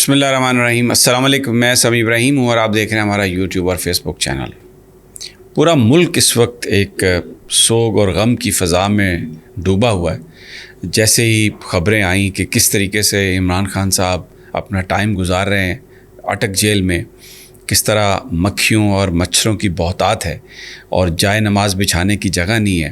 بسم اللہ الرحمن الرحیم۔ السلام علیکم، میں سمی ابراہیم ہوں اور آپ دیکھ رہے ہیں ہمارا یوٹیوب اور فیس بک چینل۔ پورا ملک اس وقت ایک سوگ اور غم کی فضا میں ڈوبا ہوا ہے۔ جیسے ہی خبریں آئیں کہ کس طریقے سے عمران خان صاحب اپنا ٹائم گزار رہے ہیں اٹک جیل میں، کس طرح مکھیوں اور مچھروں کی بہتات ہے اور جائے نماز بچھانے کی جگہ نہیں ہے،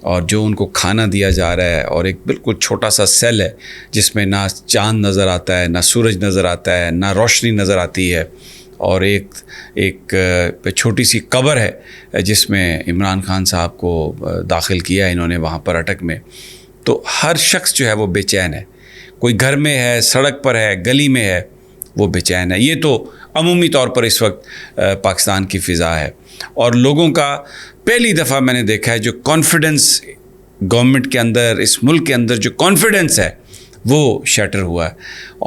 اور جو ان کو کھانا دیا جا رہا ہے اور ایک بالکل چھوٹا سا سیل ہے جس میں نہ چاند نظر آتا ہے، نہ سورج نظر آتا ہے، نہ روشنی نظر آتی ہے، اور ایک چھوٹی سی قبر ہے جس میں عمران خان صاحب کو داخل کیا ہے انہوں نے وہاں پر اٹک میں۔ تو ہر شخص جو ہے وہ بے چین ہے، کوئی گھر میں ہے، سڑک پر ہے، گلی میں ہے، وہ بے چین ہے۔ یہ تو عمومی طور پر اس وقت پاکستان کی فضا ہے، اور لوگوں کا پہلی دفعہ میں نے دیکھا ہے جو کانفیڈنس گورنمنٹ کے اندر، اس ملک کے اندر جو کانفیڈنس ہے وہ شیٹر ہوا ہے،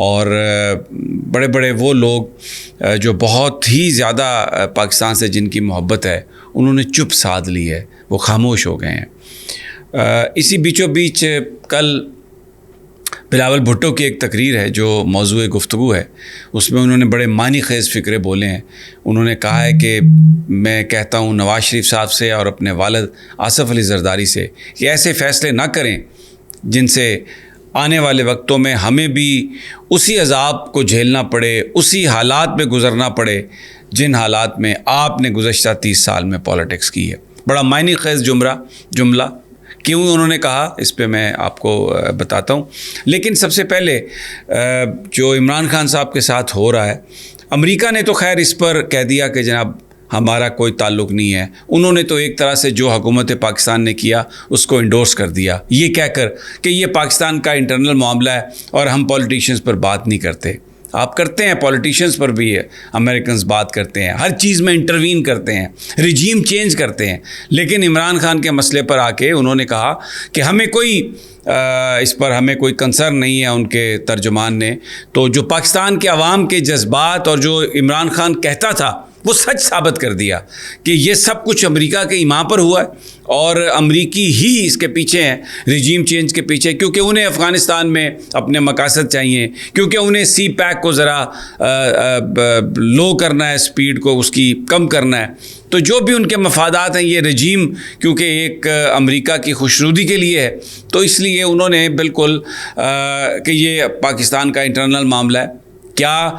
اور بڑے بڑے وہ لوگ جو بہت ہی زیادہ پاکستان سے جن کی محبت ہے انہوں نے چپ سادھ لی ہے، وہ خاموش ہو گئے ہیں۔ اسی بیچوں بیچ کل بلاول بھٹو کی ایک تقریر ہے جو موضوع گفتگو ہے، اس میں انہوں نے بڑے معنی خیز فکرے بولے ہیں۔ انہوں نے کہا ہے کہ میں کہتا ہوں نواز شریف صاحب سے اور اپنے والد آصف علی زرداری سے کہ ایسے فیصلے نہ کریں جن سے آنے والے وقتوں میں ہمیں بھی اسی عذاب کو جھیلنا پڑے، اسی حالات میں گزرنا پڑے جن حالات میں آپ نے گزشتہ 30 سال میں پالیٹکس کی ہے۔ بڑا معنی خیز جملہ کیوں انہوں نے کہا اس پہ میں آپ کو بتاتا ہوں، لیکن سب سے پہلے جو عمران خان صاحب کے ساتھ ہو رہا ہے، امریکہ نے تو خیر اس پر کہہ دیا کہ جناب ہمارا کوئی تعلق نہیں ہے۔ انہوں نے تو ایک طرح سے جو حکومت پاکستان نے کیا اس کو انڈورس کر دیا، یہ کہہ کر کہ یہ پاکستان کا انٹرنل معاملہ ہے اور ہم پولیٹیشینز پر بات نہیں کرتے۔ آپ کرتے ہیں، پولیٹیشینز پر بھی امریکنز بات کرتے ہیں، ہر چیز میں انٹروین کرتے ہیں، رجیم چینج کرتے ہیں، لیکن عمران خان کے مسئلے پر آ کے انہوں نے کہا کہ ہمیں اس پر ہمیں کوئی کنسرن نہیں ہے۔ ان کے ترجمان نے تو جو پاکستان کے عوام کے جذبات اور جو عمران خان کہتا تھا وہ سچ ثابت کر دیا کہ یہ سب کچھ امریکہ کے ایمان پر ہوا ہے، اور امریکی ہی اس کے پیچھے ہیں، رجیم چینج کے پیچھے، کیونکہ انہیں افغانستان میں اپنے مقاصد چاہیے، کیونکہ انہیں سی پیک کو ذرا لو کرنا ہے، سپیڈ کو اس کی کم کرنا ہے۔ تو جو بھی ان کے مفادات ہیں، یہ رجیم کیونکہ ایک امریکہ کی خوشنودی کے لیے ہے، تو اس لیے انہوں نے بالکل کہ یہ پاکستان کا انٹرنل معاملہ ہے۔ کیا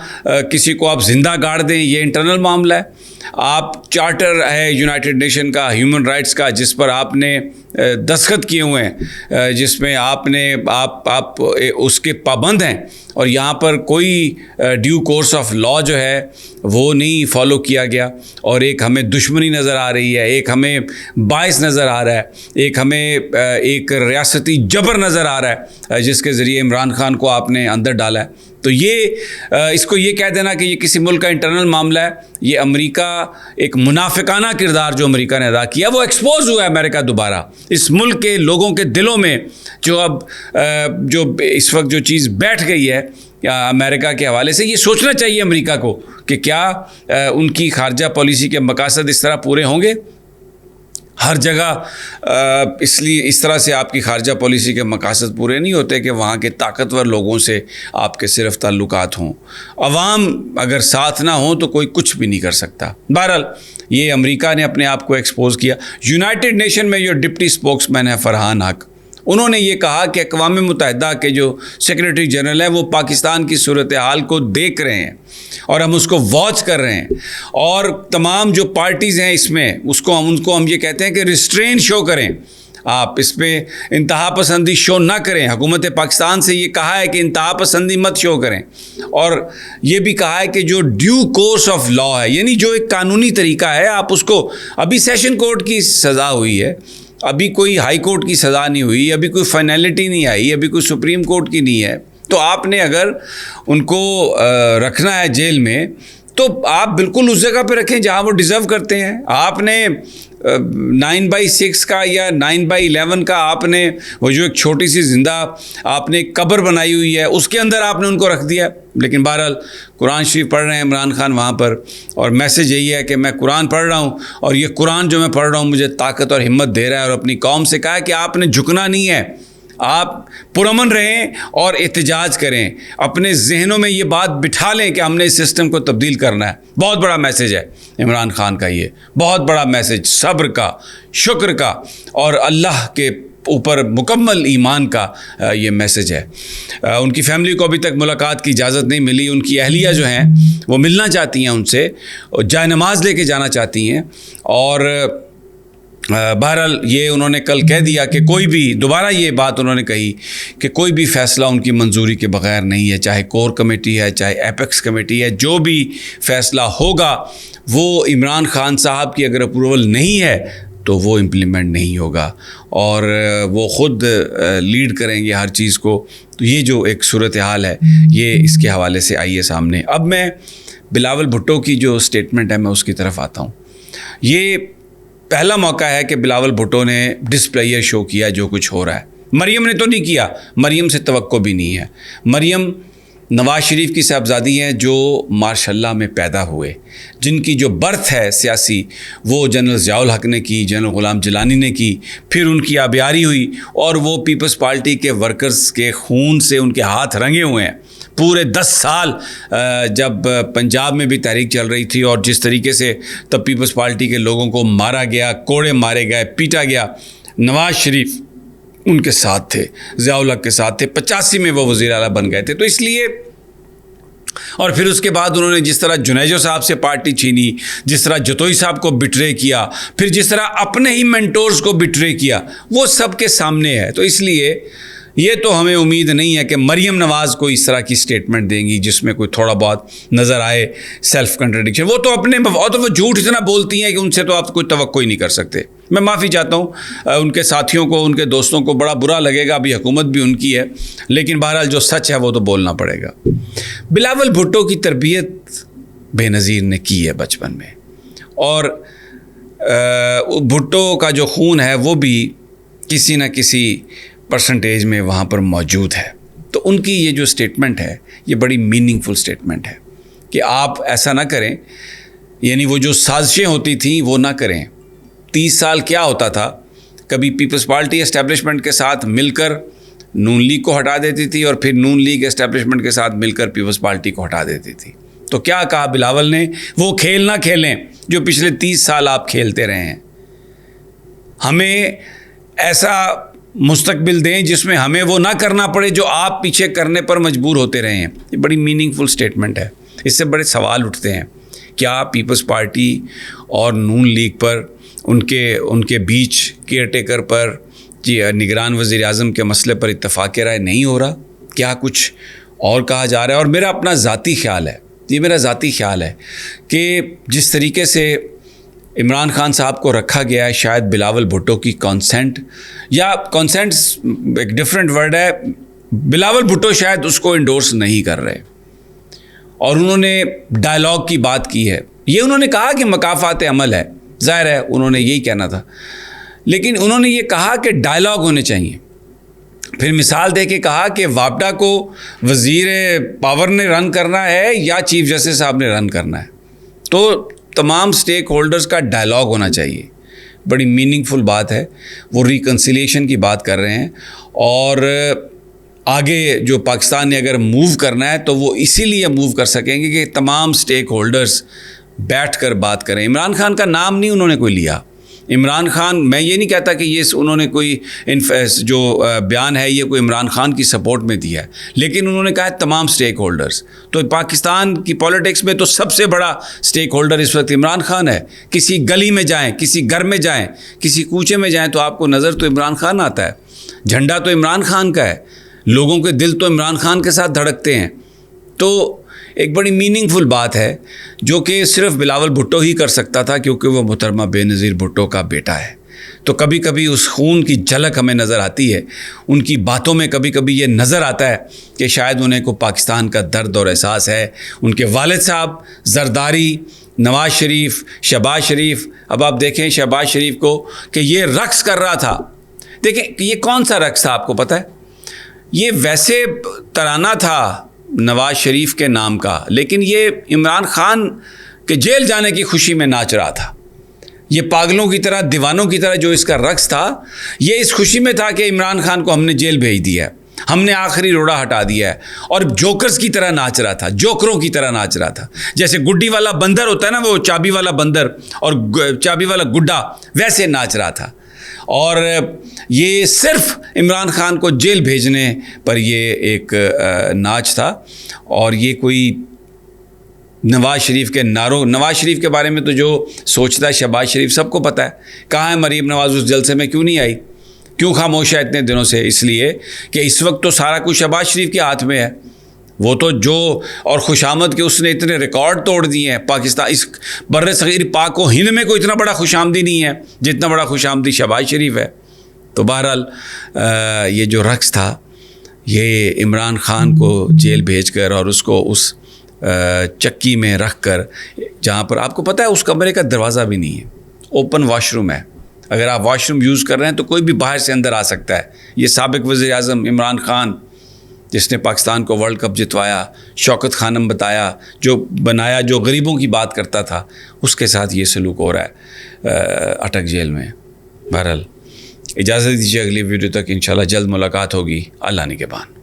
کسی کو آپ زندہ گاڑ دیں، یہ انٹرنل معاملہ ہے۔ آپ چارٹر ہے یونائٹڈ نیشن کا، ہیومن رائٹس کا، جس پر آپ نے دستخط کیے ہوئے ہیں، جس میں آپ اس کے پابند ہیں، اور یہاں پر کوئی ڈیو کورس آف لا جو ہے وہ نہیں فالو کیا گیا، اور ایک ہمیں دشمنی نظر آ رہی ہے، ایک ہمیں باعث نظر آ رہا ہے، ایک ہمیں ایک ریاستی جبر نظر آ رہا ہے جس کے ذریعے عمران خان کو آپ نے اندر ڈالا ہے۔ تو اس کو یہ کہہ دینا کہ یہ کسی ملک کا انٹرنل معاملہ ہے، یہ امریکہ ایک منافقانہ کردار جو امریکہ نے ادا کیا وہ ایکسپوز ہوا ہے۔ امریکہ دوبارہ اس ملک کے لوگوں کے دلوں میں جو اس وقت جو چیز بیٹھ گئی ہے امریکہ کے حوالے سے، یہ سوچنا چاہیے امریکہ کو کہ کیا ان کی خارجہ پالیسی کے مقاصد اس طرح پورے ہوں گے۔ ہر جگہ اس طرح سے آپ کی خارجہ پالیسی کے مقاصد پورے نہیں ہوتے کہ وہاں کے طاقتور لوگوں سے آپ کے صرف تعلقات ہوں۔ عوام اگر ساتھ نہ ہوں تو کوئی کچھ بھی نہیں کر سکتا۔ بہرحال یہ امریکہ نے اپنے آپ کو ایکسپوز کیا۔ یونائٹڈ نیشن میں جو ڈپٹی اسپوکس مین ہے فرحان حق، انہوں نے یہ کہا کہ اقوام متحدہ کے جو سیکریٹری جنرل ہیں وہ پاکستان کی صورتحال کو دیکھ رہے ہیں اور ہم اس کو واچ کر رہے ہیں، اور تمام جو پارٹیز ہیں اس میں ان کو ہم یہ کہتے ہیں کہ ریسٹرین شو کریں، آپ اس پہ انتہا پسندی شو نہ کریں۔ حکومت پاکستان سے یہ کہا ہے کہ انتہا پسندی مت شو کریں، اور یہ بھی کہا ہے کہ جو ڈیو کورس آف لا ہے، یعنی جو ایک قانونی طریقہ ہے، آپ اس کو، ابھی سیشن کورٹ کی سزا ہوئی ہے، ابھی کوئی ہائی کورٹ کی سزا نہیں ہوئی، ابھی کوئی فائنلٹی نہیں آئی، ابھی کوئی سپریم کورٹ کی نہیں ہے، تو آپ نے اگر ان کو رکھنا ہے جیل میں تو آپ بالکل اس جگہ پہ رکھیں جہاں وہ ڈیزرو کرتے ہیں۔ آپ نے 9/6 کا یا 9/11 کا آپ نے وہ جو ایک چھوٹی سی زندہ آپ نے ایک قبر بنائی ہوئی ہے اس کے اندر آپ نے ان کو رکھ دیا، لیکن بہرحال قرآن شریف پڑھ رہے ہیں عمران خان وہاں پر، اور میسیج یہی ہے کہ میں قرآن پڑھ رہا ہوں، اور یہ قرآن جو میں پڑھ رہا ہوں مجھے طاقت اور ہمت دے رہا ہے، اور اپنی قوم سے کہا ہے کہ آپ نے جھکنا نہیں ہے، آپ پرامن رہیں اور احتجاج کریں، اپنے ذہنوں میں یہ بات بٹھا لیں کہ ہم نے اس سسٹم کو تبدیل کرنا ہے۔ بہت بڑا میسج ہے عمران خان کا، یہ بہت بڑا میسج صبر کا، شکر کا اور اللہ کے اوپر مکمل ایمان کا یہ میسج ہے۔ ان کی فیملی کو ابھی تک ملاقات کی اجازت نہیں ملی، ان کی اہلیہ جو ہیں وہ ملنا چاہتی ہیں ان سے، جائے نماز لے کے جانا چاہتی ہیں، اور بہرحال یہ انہوں نے کل کہہ دیا کہ کوئی بھی، دوبارہ یہ بات انہوں نے کہی کہ کوئی بھی فیصلہ ان کی منظوری کے بغیر نہیں ہے، چاہے کور کمیٹی ہے، چاہے ایپیکس کمیٹی ہے، جو بھی فیصلہ ہوگا وہ عمران خان صاحب کی اگر اپروول نہیں ہے تو وہ امپلیمنٹ نہیں ہوگا، اور وہ خود لیڈ کریں گے ہر چیز کو۔ تو یہ جو ایک صورتحال ہے یہ اس کے حوالے سے آئی ہے سامنے۔ اب میں بلاول بھٹو کی جو سٹیٹمنٹ ہے میں اس کی طرف آتا ہوں۔ یہ پہلا موقع ہے کہ بلاول بھٹو نے ڈسپلیئر شو کیا جو کچھ ہو رہا ہے۔ مریم نے تو نہیں کیا، مریم سے توقع بھی نہیں ہے۔ مریم نواز شریف کی صاحبزادی ہیں جو ماشاء اللہ میں پیدا ہوئے، جن کی جو برتھ ہے سیاسی وہ جنرل ضیاء الحق نے کی، جنرل غلام جیلانی نے کی، پھر ان کی آبیاری ہوئی اور وہ پیپلز پارٹی کے ورکرز کے خون سے ان کے ہاتھ رنگے ہوئے ہیں۔ پورے 10 سال جب پنجاب میں بھی تحریک چل رہی تھی اور جس طریقے سے تب پیپلز پارٹی کے لوگوں کو مارا گیا، کوڑے مارے گئے، پیٹا گیا، نواز شریف ان کے ساتھ تھے، ضیاء الحق کے ساتھ تھے۔ 85 میں وہ وزیر اعلیٰ بن گئے تھے۔ تو اس لیے، اور پھر اس کے بعد انہوں نے جس طرح جنیجو صاحب سے پارٹی چھینی، جس طرح جتوئی صاحب کو بٹرے کیا، پھر جس طرح اپنے ہی مینٹورز کو بٹرے کیا، وہ سب کے سامنے ہے۔ تو اس لیے یہ تو ہمیں امید نہیں ہے کہ مریم نواز کو اس طرح کی سٹیٹمنٹ دیں گی جس میں کوئی تھوڑا بہت نظر آئے سیلف کنٹرڈکشن۔ وہ تو اپنے وہ جھوٹ اتنا بولتی ہیں کہ ان سے تو آپ کوئی توقع ہی نہیں کر سکتے۔ میں معافی چاہتا ہوں ان کے ساتھیوں کو، ان کے دوستوں کو بڑا برا لگے گا، ابھی حکومت بھی ان کی ہے، لیکن بہرحال جو سچ ہے وہ تو بولنا پڑے گا۔ بلاول بھٹو کی تربیت بے نظیر نے کی ہے بچپن میں، اور بھٹو کا جو خون ہے وہ بھی کسی نہ کسی پرسنٹیج میں وہاں پر موجود ہے۔ تو ان کی یہ جو سٹیٹمنٹ ہے یہ بڑی میننگ فل سٹیٹمنٹ ہے کہ آپ ایسا نہ کریں، یعنی وہ جو سازشیں ہوتی تھیں وہ نہ کریں۔ 30 سال کیا ہوتا تھا، کبھی پیپلز پارٹی اسٹیبلشمنٹ کے ساتھ مل کر نون لیگ کو ہٹا دیتی تھی، اور پھر نون لیگ اسٹیبلشمنٹ کے ساتھ مل کر پیپلز پارٹی کو ہٹا دیتی تھی۔ تو کیا کہا بلاول نے، وہ کھیل نہ کھیلیں جو پچھلے 30 سال آپ کھیلتے رہے ہیں، ہمیں ایسا مستقبل دیں جس میں ہمیں وہ نہ کرنا پڑے جو آپ پیچھے کرنے پر مجبور ہوتے رہے ہیں۔ یہ بڑی میننگ فل سٹیٹمنٹ ہے۔ اس سے بڑے سوال اٹھتے ہیں، کیا پیپلز پارٹی اور نون لیگ پر، ان کے بیچ کیئر ٹیکر پر، نگران وزیر اعظم کے مسئلے پر اتفاق رائے نہیں ہو رہا؟ کیا کچھ اور کہا جا رہا ہے؟ اور میرا اپنا ذاتی خیال ہے، یہ میرا ذاتی خیال ہے کہ جس طریقے سے عمران خان صاحب کو رکھا گیا ہے، شاید بلاول بھٹو کی کانسینٹ، یا کانسینٹ ایک ڈفرینٹ ورڈ ہے، بلاول بھٹو شاید اس کو انڈورس نہیں کر رہے، اور انہوں نے ڈائلاگ کی بات کی ہے۔ یہ انہوں نے کہا کہ مکافات عمل ہے، ظاہر ہے انہوں نے یہی کہنا تھا، لیکن انہوں نے یہ کہا کہ ڈائلاگ ہونے چاہیے۔ پھر مثال دے کے کہا کہ واپڈا کو وزیر پاور نے رن کرنا ہے یا چیف جسٹس صاحب نے رن کرنا ہے، تو تمام سٹیک ہولڈرز کا ڈائلاگ ہونا چاہیے۔ بڑی میننگ فل بات ہے، وہ ریکنسیلیشن کی بات کر رہے ہیں، اور آگے جو پاکستان نے اگر موو کرنا ہے تو وہ اسی لیے موو کر سکیں گے کہ تمام سٹیک ہولڈرز بیٹھ کر بات کریں۔ عمران خان کا نام نہیں انہوں نے کوئی لیا۔ عمران خان، میں یہ نہیں کہتا کہ یہ انہوں نے کوئی جو بیان ہے یہ کوئی عمران خان کی سپورٹ میں دیا ہے، لیکن انہوں نے کہا تمام سٹیک ہولڈرز۔ تو پاکستان کی پولیٹکس میں تو سب سے بڑا سٹیک ہولڈر اس وقت عمران خان ہے۔ کسی گلی میں جائیں، کسی گھر میں جائیں، کسی کوچے میں جائیں تو آپ کو نظر تو عمران خان آتا ہے، جھنڈا تو عمران خان کا ہے، لوگوں کے دل تو عمران خان کے ساتھ دھڑکتے ہیں۔ تو ایک بڑی میننگ فل بات ہے جو کہ صرف بلاول بھٹو ہی کر سکتا تھا، کیونکہ وہ محترمہ بے نظیر بھٹو کا بیٹا ہے۔ تو کبھی کبھی اس خون کی جھلک ہمیں نظر آتی ہے، ان کی باتوں میں کبھی کبھی یہ نظر آتا ہے کہ شاید انہیں کو پاکستان کا درد اور احساس ہے۔ ان کے والد صاحب زرداری، نواز شریف، شہباز شریف، اب آپ دیکھیں شہباز شریف کو کہ یہ رقص کر رہا تھا۔ دیکھیں یہ کون سا رقص تھا آپ کو پتہ ہے؟ یہ ویسے ترانہ تھا نواز شریف کے نام کا، لیکن یہ عمران خان کے جیل جانے کی خوشی میں ناچ رہا تھا۔ یہ پاگلوں کی طرح، دیوانوں کی طرح جو اس کا رقص تھا، یہ اس خوشی میں تھا کہ عمران خان کو ہم نے جیل بھیج دیا ہے، ہم نے آخری روڑا ہٹا دیا ہے، اور جوکرز کی طرح ناچ رہا تھا، جوکروں کی طرح ناچ رہا تھا. جیسے گڈی والا بندر ہوتا ہے نا، وہ چابی والا بندر اور چابی والا گڈا، ویسے ناچ رہا تھا. اور یہ صرف عمران خان کو جیل بھیجنے پر یہ ایک ناچ تھا. اور یہ کوئی نواز شریف کے بارے میں تو جو سوچتا ہے شہباز شریف سب کو پتہ ہے. کہاں ہے مریم نواز؟ اس جلسے میں کیوں نہیں آئی؟ کیوں خاموش ہے اتنے دنوں سے؟ اس لیے کہ اس وقت تو سارا کچھ شہباز شریف کے ہاتھ میں ہے. وہ تو اور خوشامد کے اس نے اتنے ریکارڈ توڑ دیے ہیں. پاکستان، اس بر صغیر پاک و ہند میں کوئی اتنا بڑا خوش آمدی نہیں ہے جتنا بڑا خوش آمدی شہباز شریف ہے. تو بہرحال یہ جو رقص تھا، یہ عمران خان کو جیل بھیج کر اور اس کو اس چکی میں رکھ کر، جہاں پر آپ کو پتہ ہے اس کمرے کا دروازہ بھی نہیں ہے، اوپن واش روم ہے. اگر آپ واش روم یوز کر رہے ہیں تو کوئی بھی باہر سے اندر آ سکتا ہے. یہ سابق وزیر اعظم عمران خان، جس نے پاکستان کو ورلڈ کپ جتوایا، شوکت خانم بنایا، جو غریبوں کی بات کرتا تھا، اس کے ساتھ یہ سلوک ہو رہا ہے اٹک جیل میں. بہرحال اجازت دیجیے، اگلی ویڈیو تک انشاءاللہ جلد ملاقات ہوگی. اللہ نگہبان.